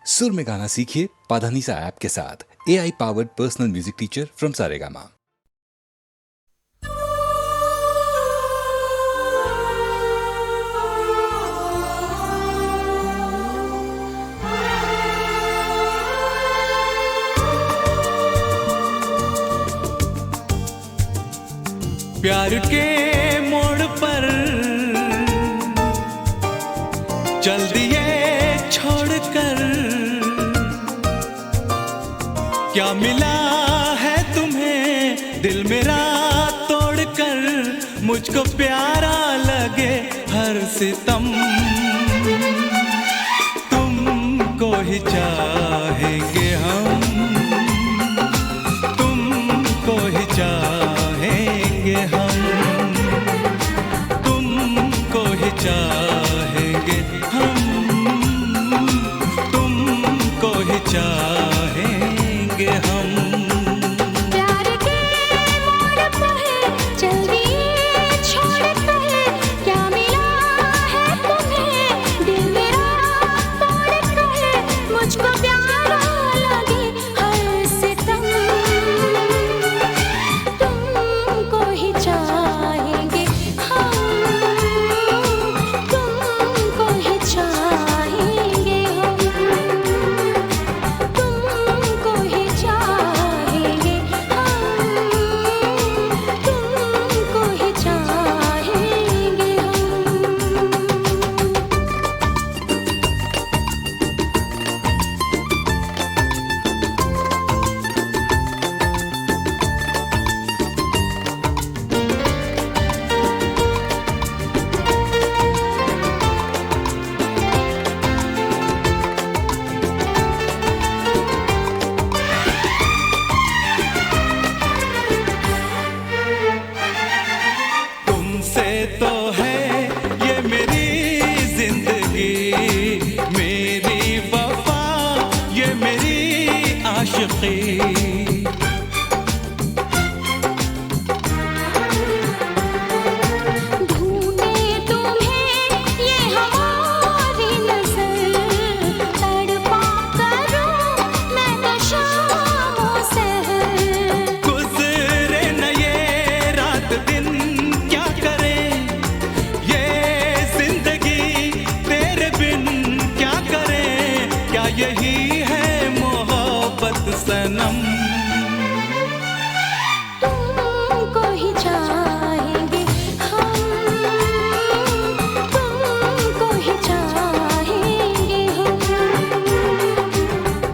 सुर में गाना सीखिए पाधानीसा ऐप के साथ। AI powered personal music teacher from Saregama. प्यार के मोड़ पर चल दिए छोड़कर, क्या मिला है तुम्हें दिल मेरा तोड़कर, मुझको प्यारा लगे हर सितम, तुमको ही चाहेंगे हम, तुमको ही चाहेंगे हम, तुमको ही चाहेंगे हम, तुमको ही चाहेंगे हम। प्यार के मोड़ पर चल दिए छोड़कर, क्या मिला है तुम्हें दिल मेरा तोड़कर, मुझको प्यारा लगे हर सितम, तुमको ही चाहेंगे हम, तुमको ही चाहेंगे हम, तुमको ही चाहेंगे हम, तुमको ही चाहेंगे तुमसे तो है ये मेरी जिंदगी, मेरी वफा ये मेरी आशिकी, ढूंढे तुम्हें ये हमारी नजर, तड़पा करूं मैं तो शामों सहर, गुजरे न ये रात दिन क्या करें, ये जिंदगी तेरे बिन क्या करें, क्या यही है मोहब्बत सनम, तुमको ही चाहेंगे हम, तुमको ही चाहेंगे हम,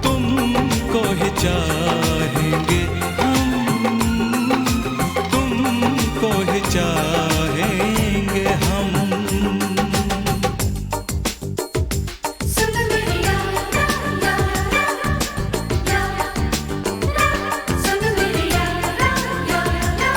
तुमको ही चाहेंगे हम, तुमको ही चाहेंगे हम। सुन मेरी यारा यारा यारा, सुन मेरी यारा यारा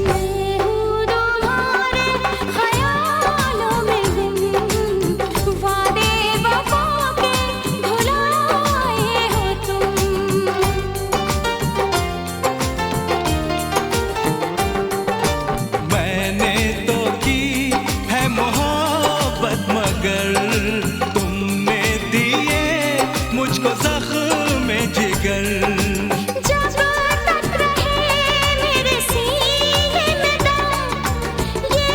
मैं हूँ तुम्हारे ख्यालों में गुम, वादे वफा के भुलाए हो तुम, मैंने तो की है मोहब्बत मगर तुमने दिए मुझको जख्म जिगर, जब तक रहे मेरे सीने में दम, ये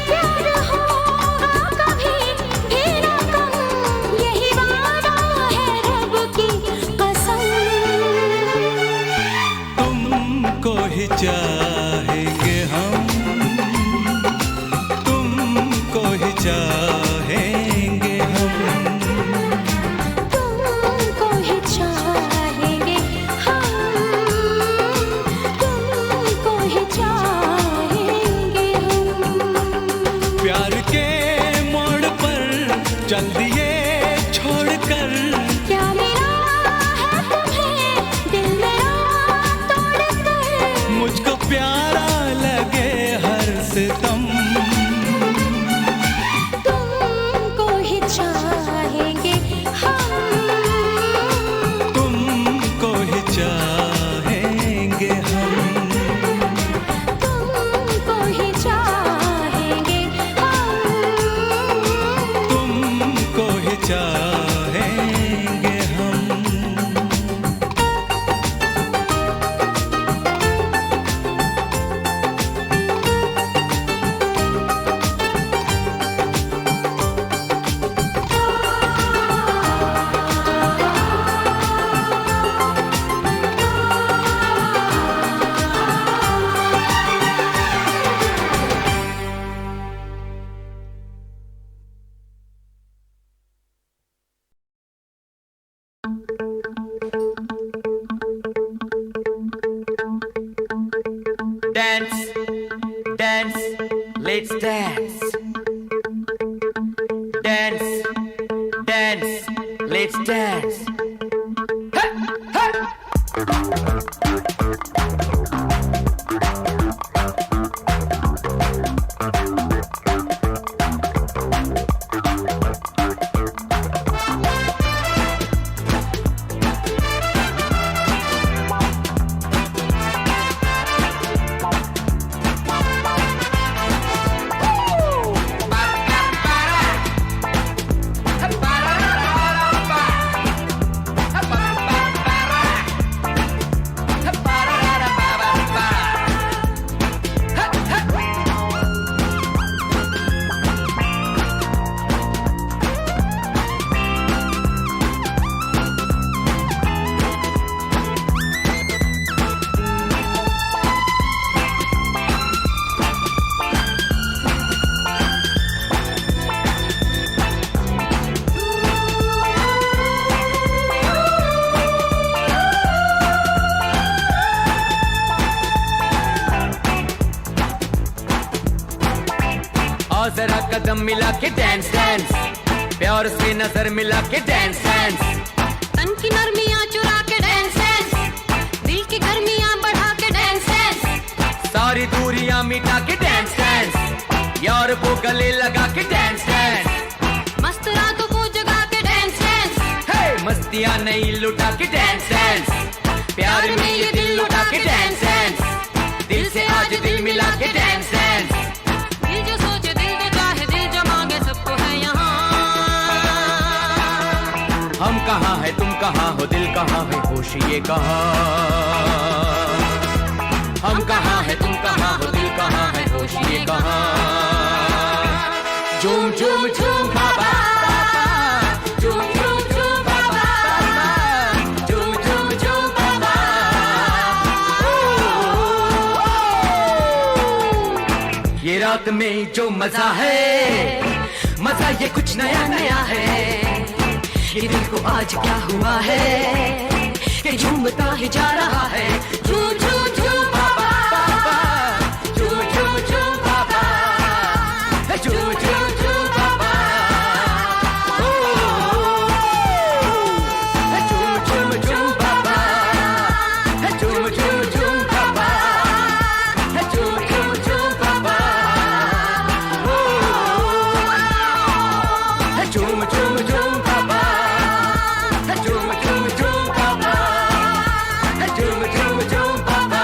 प्यार होगा कभी भी ना कम, यही वादा है रब की कसम, तुमको ही चाहेंगे हम, तुमको ही चाहेंगे हम, तुमको ही चाहेंगे हम, तुमको ही चाहेंगे हम। प्यार के मोड़ पर चल दिए छोड़कर, क्या मिला है तुम्हें दिल मेरा तोड़कर, मुझको प्यारा लगे हर सितम, let's dance. Dance, dance, let's dance. जरा कदम मिला के डांस डांस, प्यार से नजर मिला के डांस डांस, तन की नरमियां चुरा के डांस डांस, दिल की गर्मियां बढ़ा के डांस डांस, सारी दूरियां मिटा के डांस डांस, यार को गले लगा के डांस डांस, मस्त रातों को जगा के डांस डांस, हे मस्तियां नहीं लुटा के डांस डांस, प्यार में ये दिल लुटा के डांस डांस, दिल से आज दिल मिला के डांस डांस। दिल जो सोचे दिल जो चाहे दिल जो मांगे सबको है यहाँ। हम कहाँ है तुम कहाँ हो, दिल कहाँ है, होश ये कहाँ। हम कहाँ है तुम कहाँ हो, दिल कहाँ है, होश ये कहाँ। झूम झूम झूम बाबा, झूम झूम झूम बाबा, झूम झूम झूम बाबा। ये रात में जो मजा है, मजा ये कुछ नया नया है। ये दिल को आज क्या हुआ है कि झूमता ही जा रहा है। झूम झूम झूम बाबा, झूम झूम झूम बाबा, झूम झूम झूम बाबा, झूम झूम झूम बाबा, झूम झूम झूम बाबा, झूम झूम झूम बाबा, झूम झूम झूम बाबा, झूम झूम झूम बाबा, झूम झूम झूम बाबा।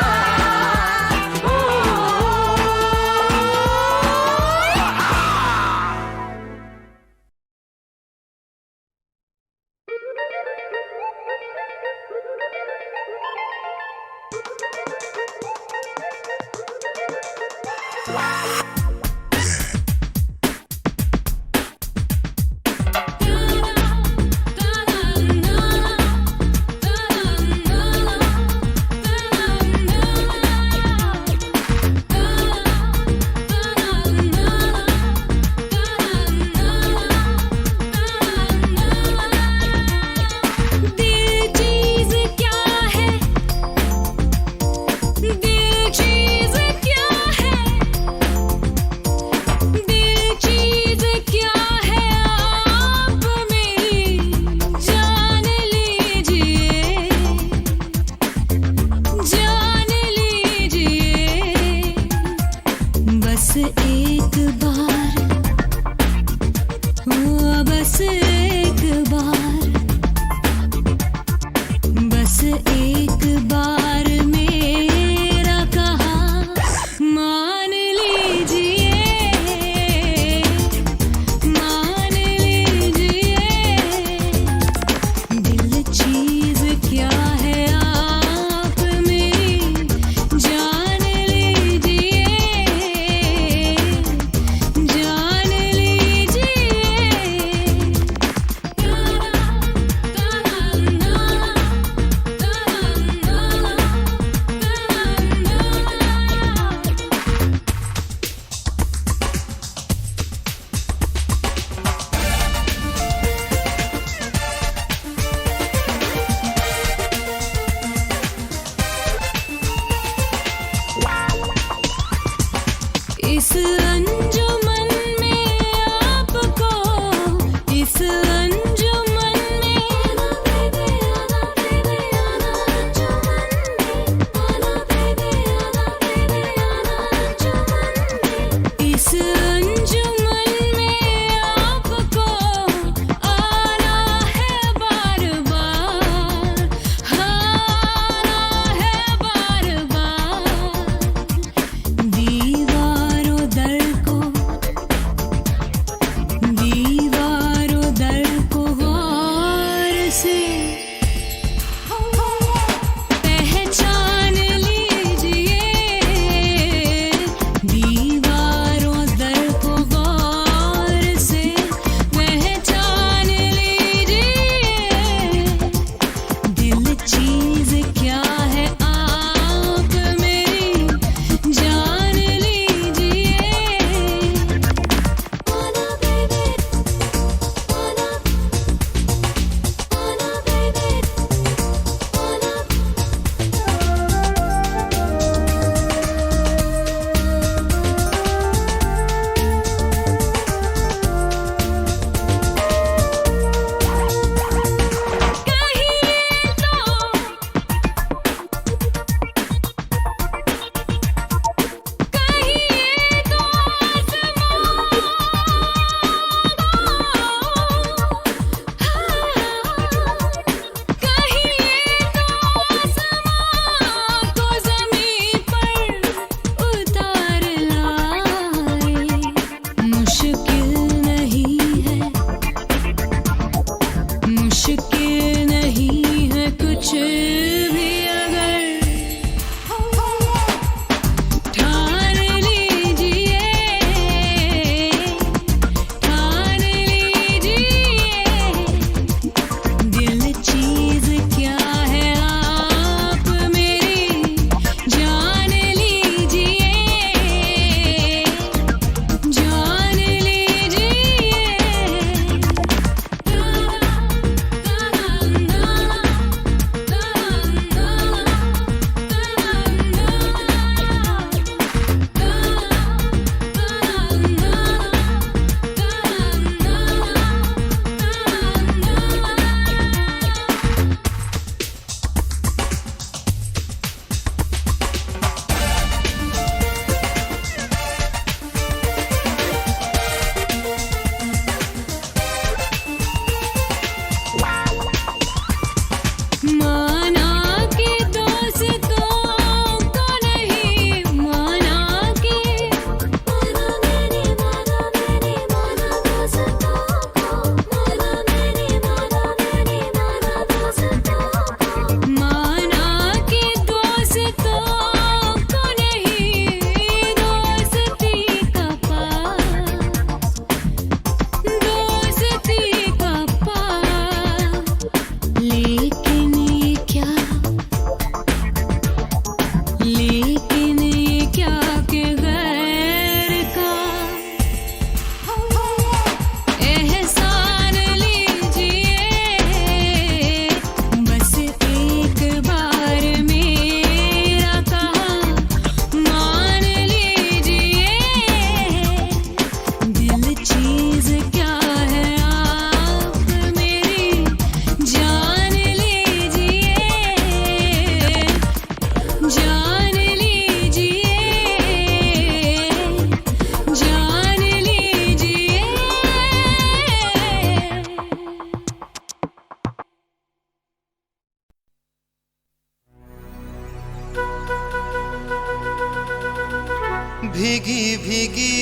दिल चीज़ क्या है, दिल चीज़ क्या है, दिल चीज़ क्या है, आप मेरी जान लीजिए, जान लीजिए। बस एक बार, ओ बस एक बार, बस एक बार मेरा कहा मान लीजिए, मान लीजिए। दिल चीज़ क्या है, आप मेरी जान लीजिए, जान लीजिए।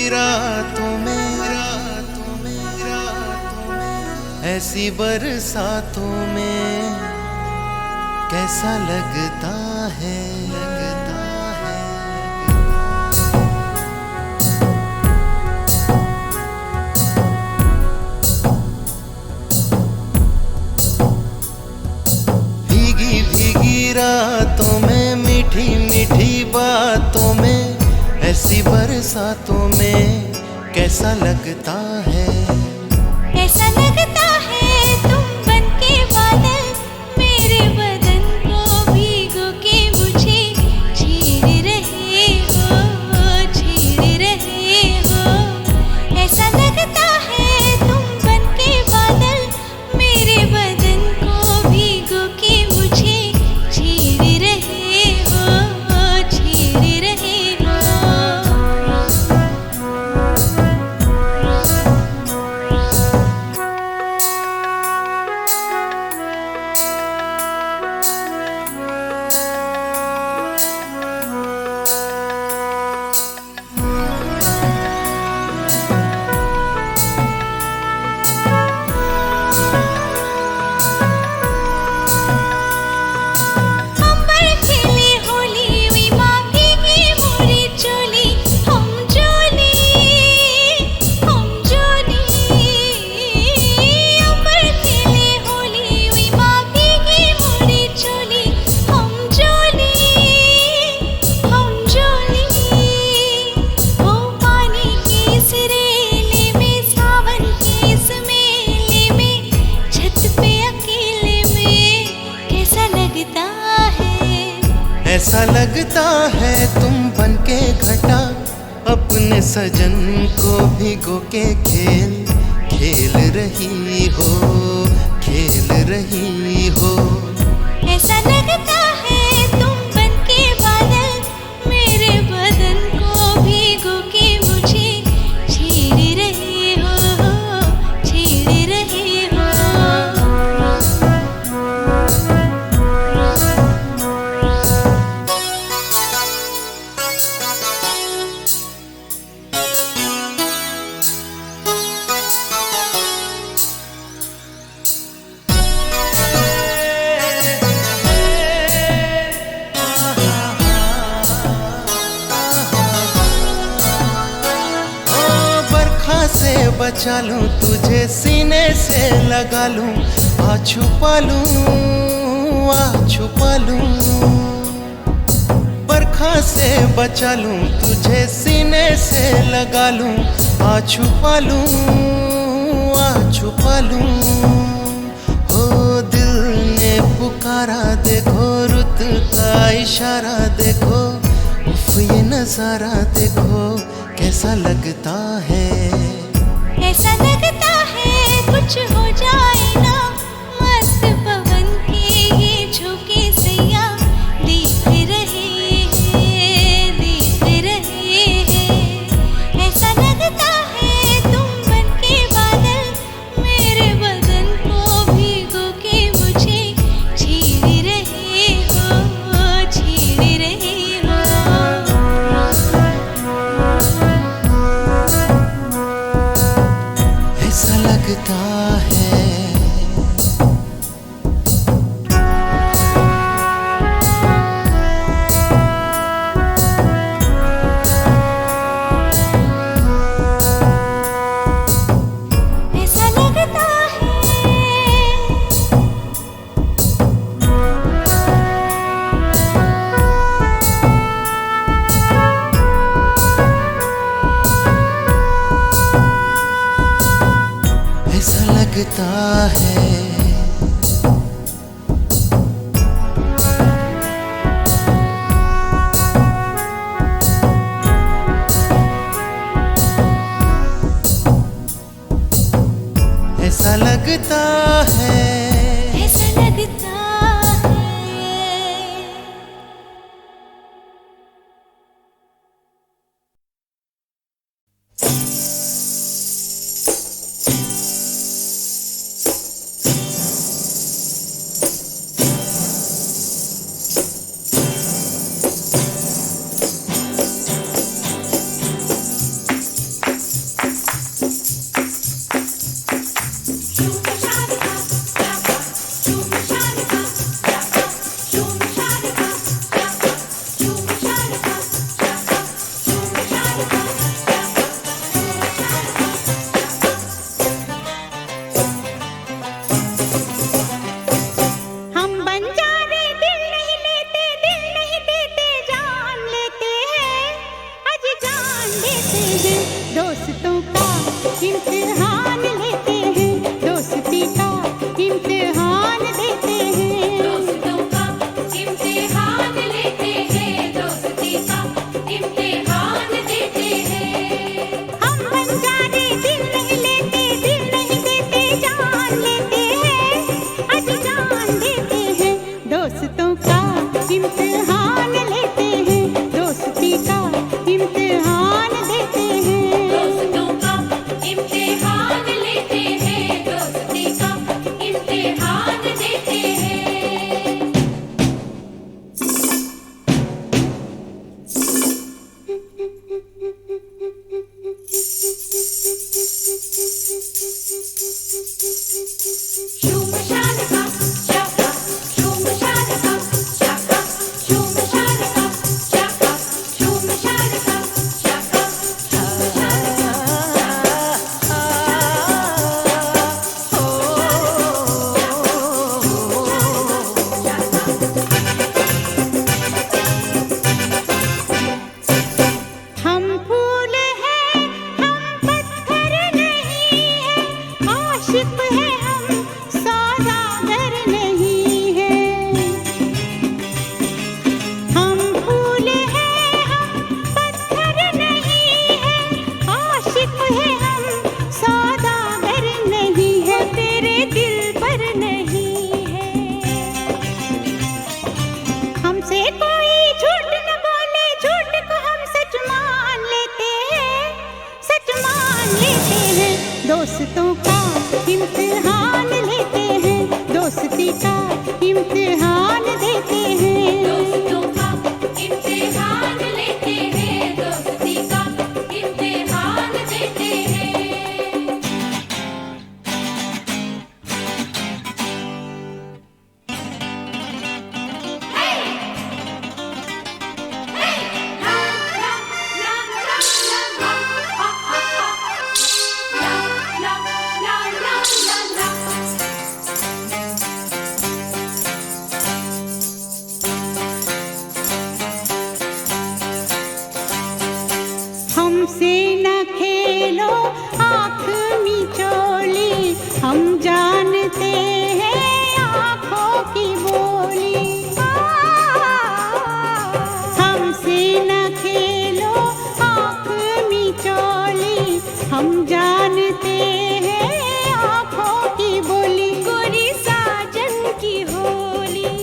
रातों में ऐसी बरसातों में कैसा लगता है भीगी भीगी रातों में मीठी मीठी बातों में ऐसी बरसातों में कैसा लगता है ऐसा लगता है तुम बनके बादल मेरे बदन को भीगो के मुझे छेड़ रहे हो ऐसा लगता है तुम बनके बादल मेरे बदन को भीगो के मुझे छेड़ रहे हो ऐसा लगता है तुम बनके घटा अपने सजन को भिगो के खेल रही हो ऐसा लगता है तुम बनके बादल मेरे बदन को भिगो के मुझे छेड़ रहे हो से बचा लूं तुझे सीने से लगा लूं आ छुपा लूं बरखा से बचा लूं तुझे सीने से लगा लूं आ छुपा लूं हो दिल ने पुकारा देखो रुत का इशारा देखो उफ ये नजारा देखो कैसा लगता है ऐसा लगता है कुछ हो जाए ना मस्त पवन के ये झोंके सैया देख रहे हैं ऐसा लगता है तुम बनके बादल मेरे बदन को भिगो के मुझे छेड़ रहे हो ऐसा लगता है लगता है ऐसा लगता है दोस्तों का इम्तिहान लेते हैं, दोस्ती का इम्तिहान देते हैं। दोस्तों का इम्तिहान लेते हैं, दोस्ती का इम्तिहान देते हैं। हम बंजारे दिल नहीं लेते, दिल नहीं देते, जान लेते हैं, आज जान देते हैं। दोस्तों का इम्तिहान लेते हैं, दोस्ती का इम्तिहान देते हैं। दोस्तों का इम्तिहान लेते हैं, दोस्ती का इम्तिहान देते हैं। शूम शालका शाका, शूम शालका शाका, शूम शालका शाका, शूम शालका शाका, हम फूल हैं, हम पत्थर नहीं हैं, आशिक हैं हम, सौदागर नहीं हैं। हम फूल हैं, हम पत्थर नहीं हैं, आशिक हैं हम, सौदागर नहीं है, तेरे दिल पर नहीं है। हमसे कोई झूठ न बोले, झूठ को हम सच मान लेते हैं, सच मान लेते हैं। दोस्तों का इम्तिहान लेते हैं, दोस्ती का इम्तिहान देते हैं। दोस्तों का इम्तिहान लेते हैं, दोस्ती का इम्तिहान देते हैं। हमसे न खेलो आँख मिचोली, हम जानते हैं आँखों की बोली। हमसे न खेलो आँख मिचोली, हम जानते हैं आँखों की बोली। गोरी साजन की होली,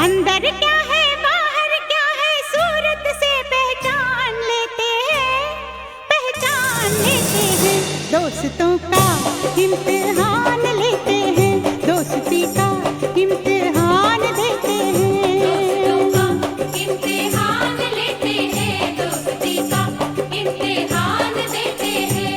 अंदर क्या है बाहर क्या है, सूरत से पहचान लेते हैं, पहचान लेते हैं। दोस्तों का इम्तिहान लेते हैं, दोस्ती का इम्तिहान देते हैं। दोस्तों का इम्तिहान लेते हैं, दोस्ती का इम्तिहान देते हैं।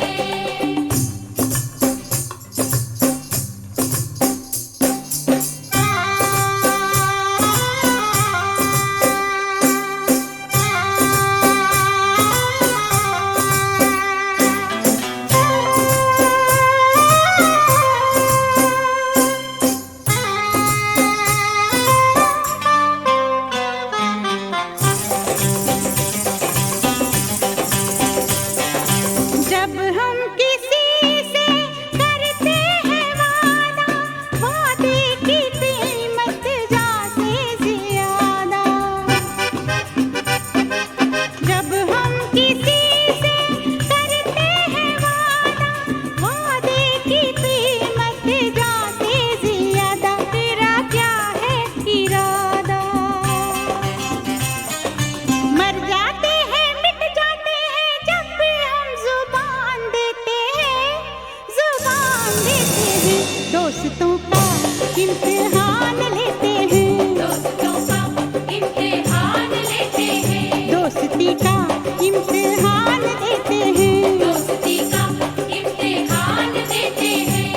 जब हम किसी से करते हैं वादा, वादे की कीमत जाते ज्यादा। जब हम किसी से करते हैं वादा, वादे की कीमत जाते ज्यादा। तेरा क्या है इरादा, मर जाते हैं मिट जाते हैं, जब भी हम जुबान देते हैं, जुबान देते हैं। दोस्तों का इम्तिहान लेते हैं, दोस्तों का इम्तिहान लेते हैं, दोस्ती का इम्तिहान देते हैं। दोस्ती का इम्तिहान देते हैं।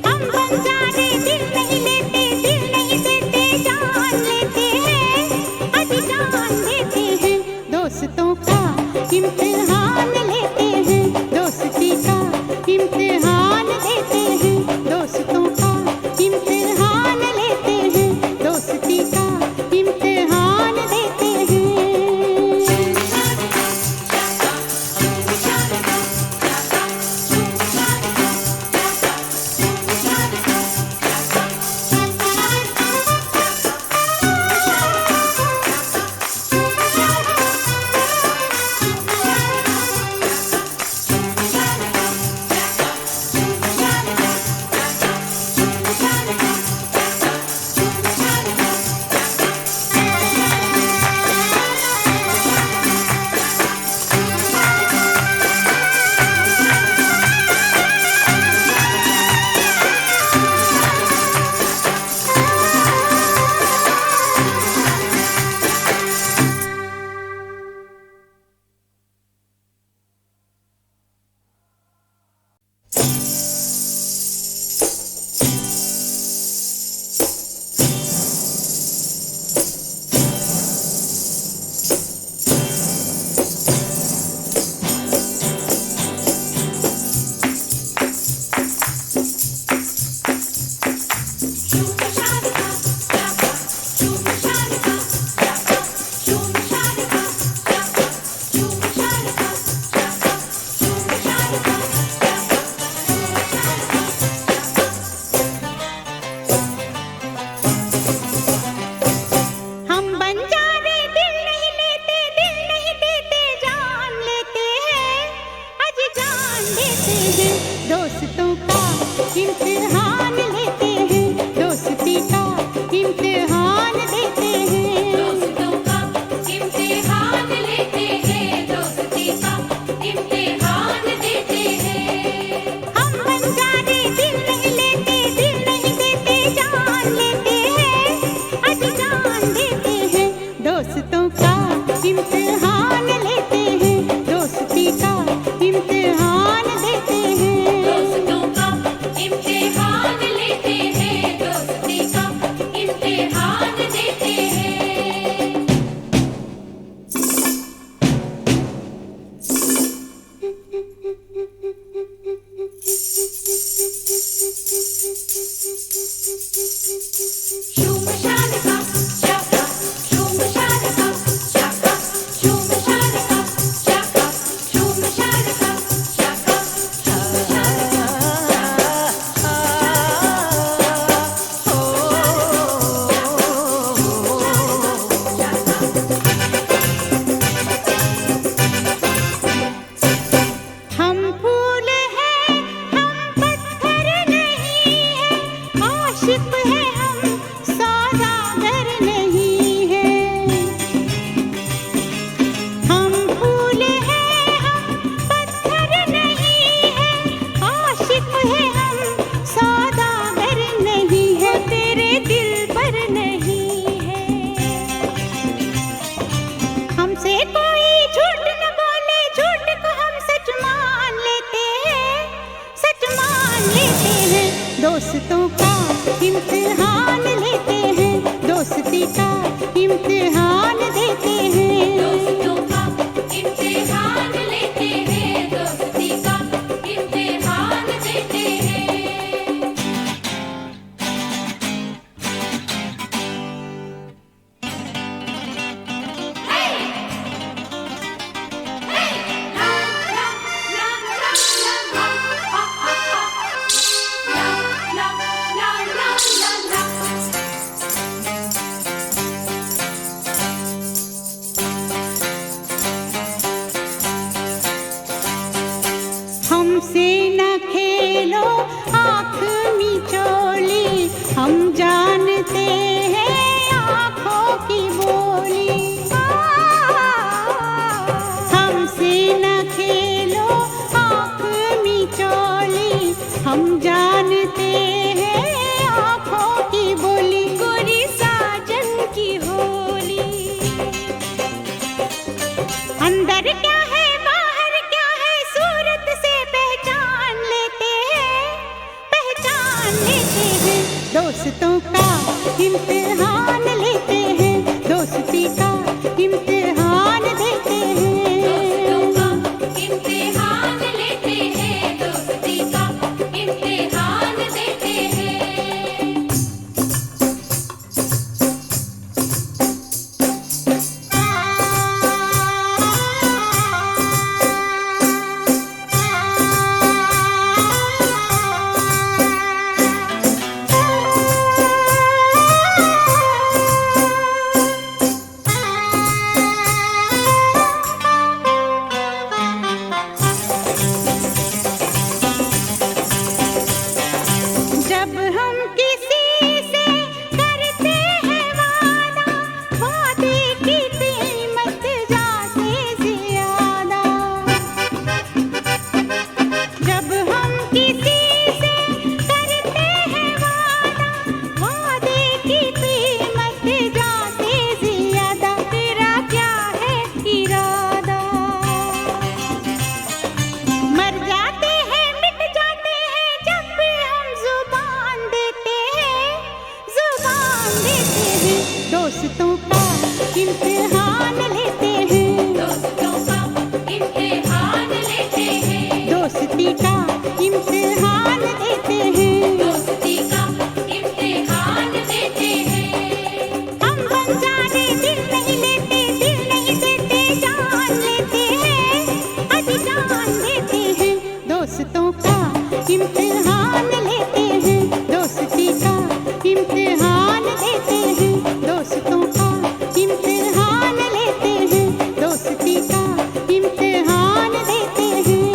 हम बंजारे दिल नहीं लेते, दिल नहीं देते, जान लेते हैं, आज जान देते हैं। दोस्तों का इम्तिहान लेते हैं, दोस्ती का इम्तिहान देते हैं। दोस्तों का इम्तिहान लेते हैं, दोस्ती का इम्तिहान देते हैं। दोस्तों का इम्तिहान लेते हैं, दोस्ती का इम्तिहान देते हैं। दोस्तों का इम्तिहान लेते हैं, दोस्ती का इम्तिहान देते हैं। हम बंजारे दिल नहीं लेते, दिल नहीं देते, जान लेते हैं, अजी जान देते हैं। दोस्तों का इम्तिहान लेते हैं, दोस्ती का इम्तिहान देते हैं। दोस्तों का इम्तिहान लेते हैं, दोस्ती का इम्तिहान देते हैं। शूम शालिका शाका, शूम शालिका शाका, शूम शालिका शाका, शूम शालिका शाका, शूम शालिका हम फूल हैं, हम पत्थर नहीं हैं, आशिक हैं हम, सौदागर नहीं हैं। हम फूल हैं, हम पत्थर नहीं हैं, आशिक हैं हम, सौदागर नहीं है, तेरे दिल पर नहीं है। हमसे कोई झूठ न बोले, झूठ को हम सच मान लेते हैं, सच मान लेते हैं। दोस्तों का इम्तिहान लेते हैं, दोस्ती का इम्तिहान देते हैं। दोस्तों का इम्तिहान लेते हैं, दोस्ती का इम्तिहान देते हैं। हमसे न खेलो आँख मिचोली, हम जानते हैं आँखों की बोली। हमसे न खेलो आँख मिचोली, हम जानते हैं आँखों की बोली। गोरी साजन की होली, अंदर क्या है बाहर क्या है, सूरत से पहचान लेते हैं, पहचान लेते हैं। दोस्तों का इम्तिहान लेते हैं, दोस्ती का इम्तिहान देते हैं। दोस्तों का इम्तिहान लेते हैं, दोस्ती का इम्तिहान देते हैं। जब हम किसी से करते हैं वादा, वादे की कीमत जाते ज्यादा। जब हम किसी से करते हैं वादा, वादे की कीमत जाते ज्यादा। तेरा क्या है इरादा, मर जाते हैं मिट जाते हैं, जब भी हम जुबान देते हैं, जुबान देते हैं। दोस्तों का इम्तिहान लेते हैं, दोस्तों का इम्तिहान लेते हैं, दोस्ती का इम्तिहान देते हैं। दोस्ती का इम्तिहान देते हैं। हम बंजारे दिल नहीं लेते, दिल नहीं देते, जान लेते हैं, अजी जान देते हैं। दोस्तों का इम्तिहान लेते हैं, दोस्ती का इम्तिहान देते हैं। दोस्तों का इम्तिहान लेते हैं, दोस्ती का इम्तिहान देते हैं।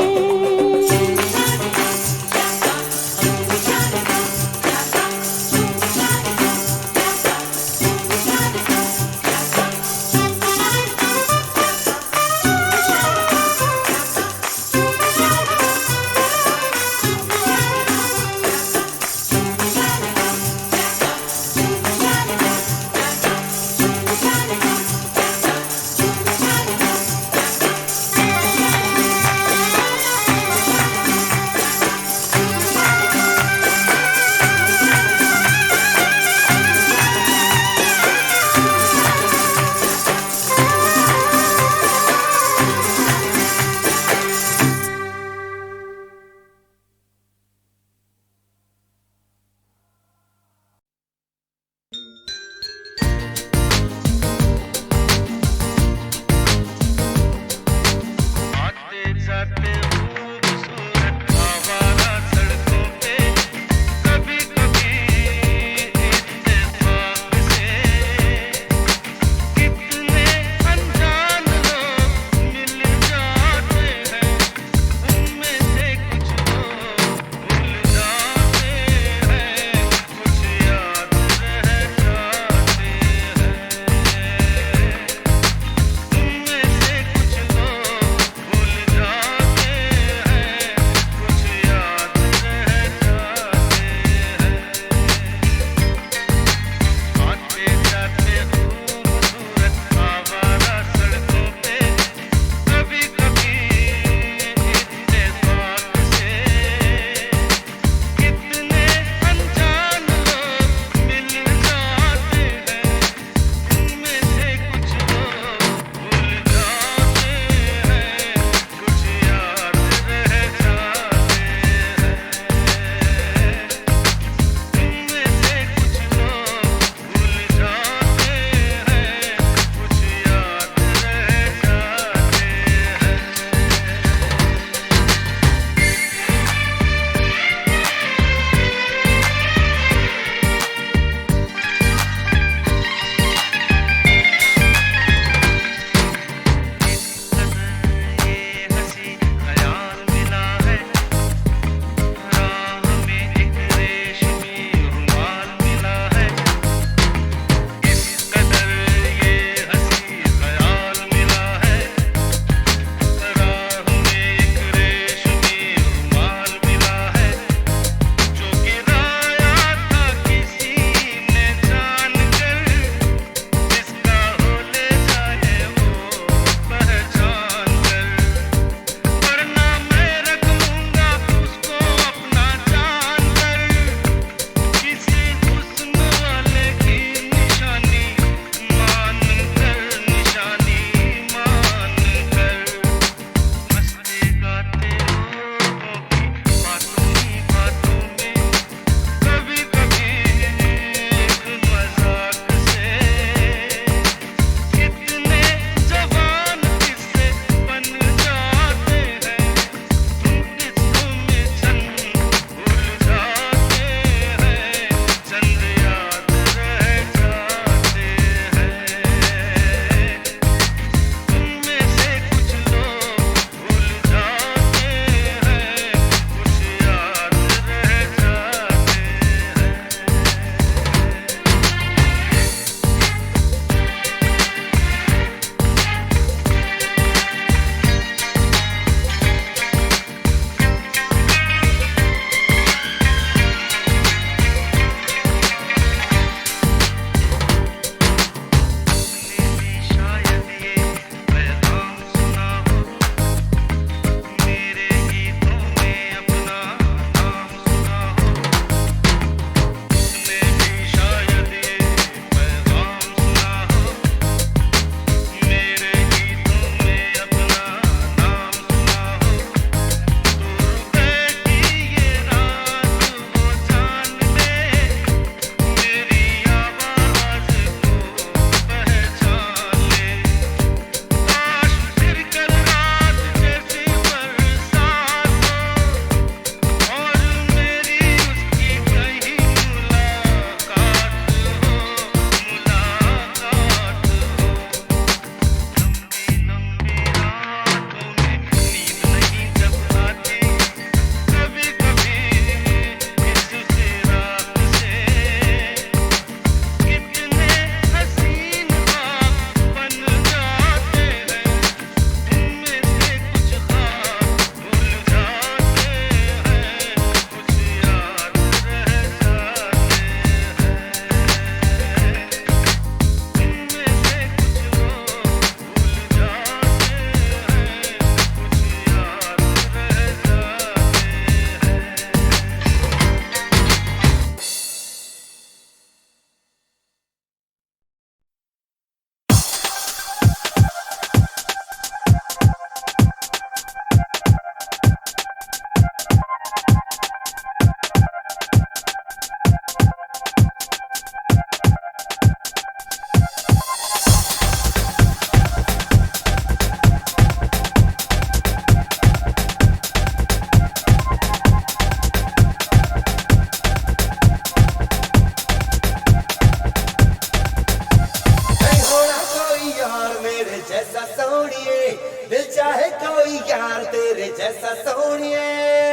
तेरे जैसा सोनिए